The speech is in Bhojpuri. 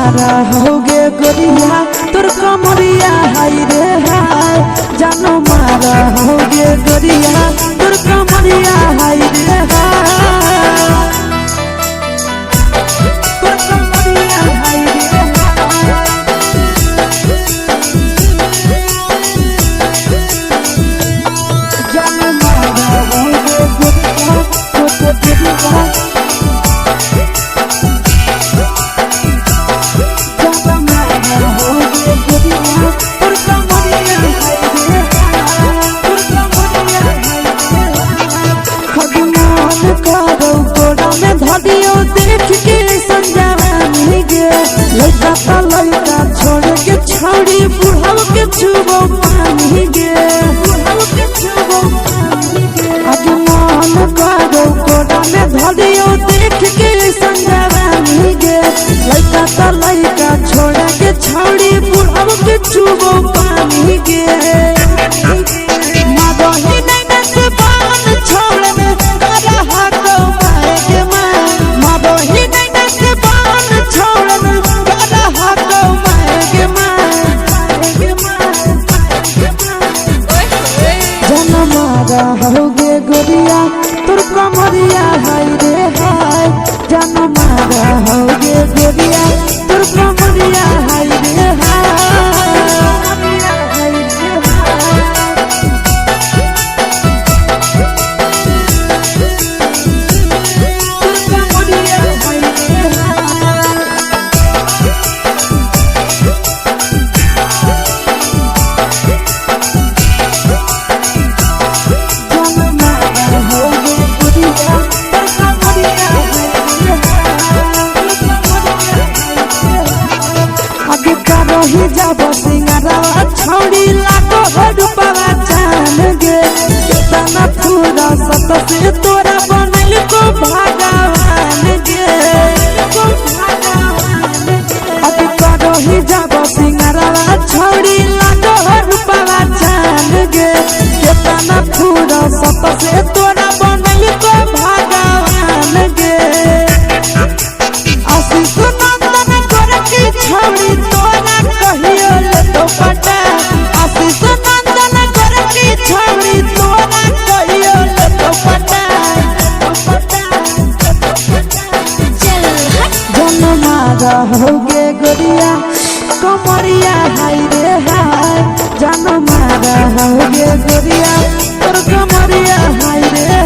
मारा होगे गोरिया तोर कमरिया हाय रे हाय जानो मारा होगे गोरिया तोर कमरिया हाय रे हाय तोर कमरिया हाय रे जानो मारा होगे गोरिया तोर कमरिया देख के संजानी गे लड़का ता लड़का छोड़ के छौड़ी बुढ़ाव के छुबो पानी गे बुढ़ाव के छुबो पानी गे आगे मन करो कोड़ा में धरियो देख के संजानी गे लड़का ता लड़का छोड़ के छौड़ी बुढ़ाव के छुबो पानी गे मादही नैना से बान छोड़ में करा हाथो माए गे होगे गोरिया तोर कमरिया हाय रे हाय जानो मारा होगे गोरिया तोर कमरिया हाय रे जब सिंगारा छौड़ी लागो हडुपवा जान गे केतना पूरा सत से तोरा बनल को भगवान गे को भगवान अब करो ही जब सिंगारा छौड़ी लागो हडुपवा जान गे केतना पूरा सत से तोरा बनल को भगवान गे आशीष नंदन कर के छौड़ी तोरा कहियो ले तो पटा आशीष नंदन कर के छौड़ी तोरा कहियो ले तो पटा जन मारा होगे गोरिया कमरिया हाय रे हाय जन मारा होगे गोरिया तोर कमरिया हाय रे